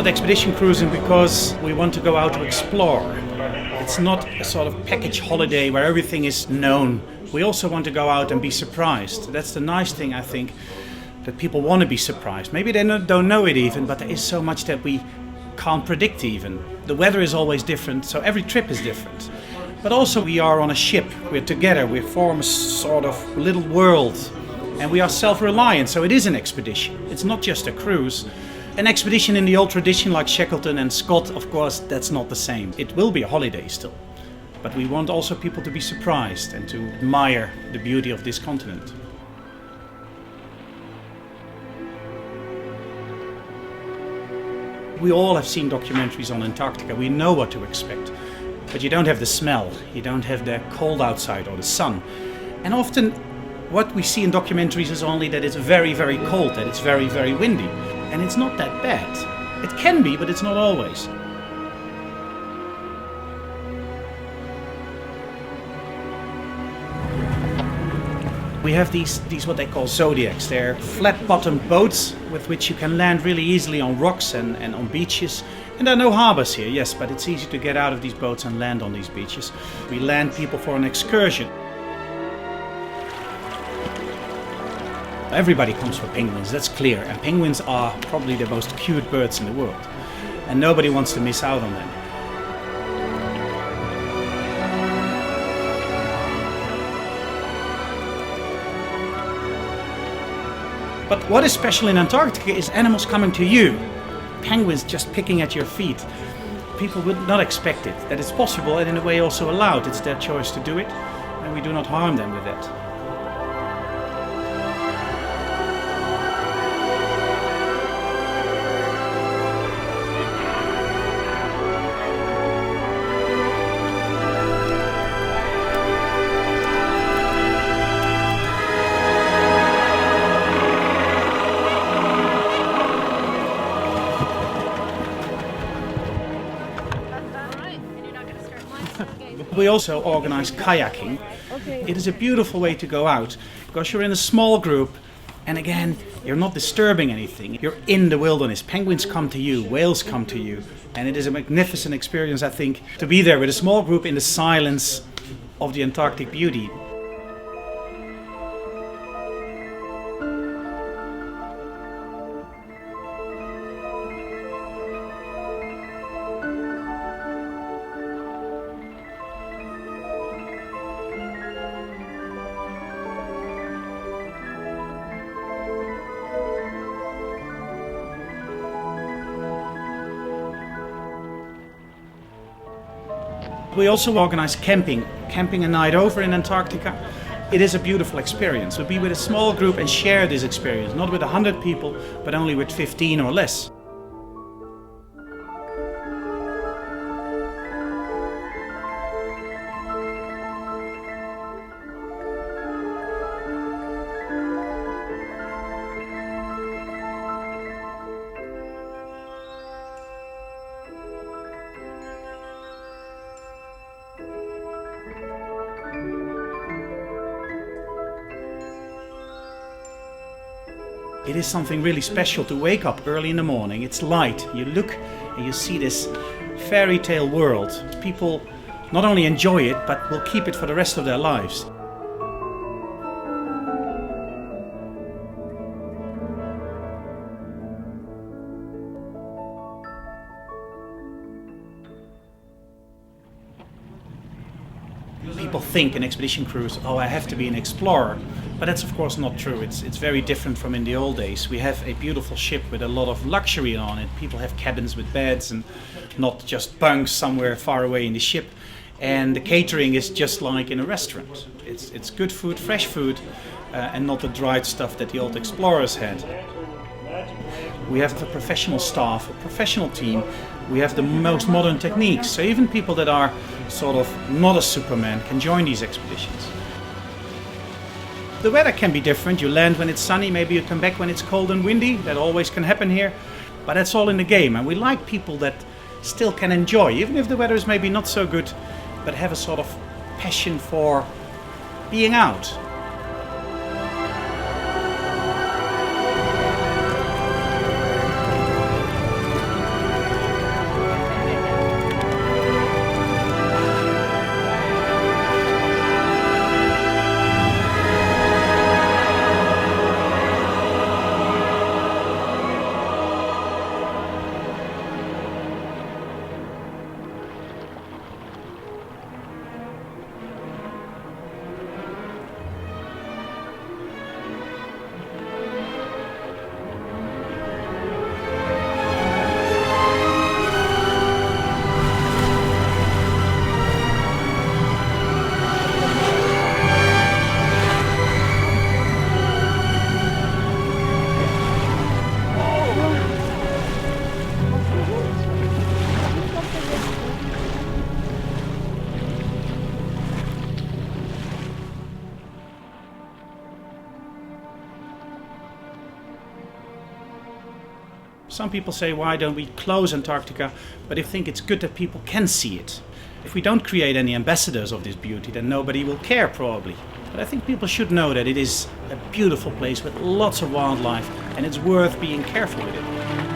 it expedition cruising because we want to go out to explore. It's not a sort of package holiday where everything is known. We also want to go out and be surprised. That's the nice thing, I think, that people want to be surprised. Maybe they don't know it even, but there is so much that we can't predict even. The weather is always different, so every trip is different. But also we are on a ship, we're together, we form a sort of little world, and we are self-reliant, so it is an expedition. It's not just a cruise. An expedition in the old tradition like Shackleton and Scott, of course, that's not the same. It will be a holiday still. But we want also people to be surprised and to admire the beauty of this continent. We all have seen documentaries on Antarctica, we know what to expect. But you don't have the smell, you don't have the cold outside or the sun. And often what we see in documentaries is only that it's very, very cold, that it's very, very windy. And it's not that bad. It can be, but it's not always. We have these what they call zodiacs. They're flat-bottomed boats with which you can land really easily on rocks and on beaches. And there are no harbors here, yes, but it's easy to get out of these boats and land on these beaches. We land people for an excursion. Everybody comes for penguins, that's clear, and penguins are probably the most cute birds in the world, and nobody wants to miss out on them. But what is special in Antarctica is animals coming to you, penguins just picking at your feet. People would not expect it, that it's possible and in a way also allowed. It's their choice to do it, and we do not harm them with that. We also organize kayaking. It is a beautiful way to go out because you're in a small group and again, you're not disturbing anything. You're in the wilderness. Penguins come to you, whales come to you, and it is a magnificent experience, I think, to be there with a small group in the silence of the Antarctic beauty. We also organize camping a night over in Antarctica. It is a beautiful experience. So be with a small group and share this experience, not with 100 people, but only with 15 or less. It is something really special to wake up early in the morning. It's light. You look and you see this fairy tale world. People not only enjoy it, but will keep it for the rest of their lives. People think an expedition cruise, oh, I have to be an explorer. But that's of course not true. It's very different from in the old days. We have a beautiful ship with a lot of luxury on it. People have cabins with beds and not just bunks somewhere far away in the ship. And the catering is just like in a restaurant. It's good food, fresh food, and not the dried stuff that the old explorers had. We have a professional staff, a professional team. We have the most modern techniques. So even people that are sort of not a Superman can join these expeditions. The weather can be different. You land when it's sunny, maybe you come back when it's cold and windy. That always can happen here. But that's all in the game. And we like people that still can enjoy, even if the weather is maybe not so good, but have a sort of passion for being out. Some people say, why don't we close Antarctica? But I think it's good that people can see it. If we don't create any ambassadors of this beauty, then nobody will care probably. But I think people should know that it is a beautiful place with lots of wildlife, and it's worth being careful with it.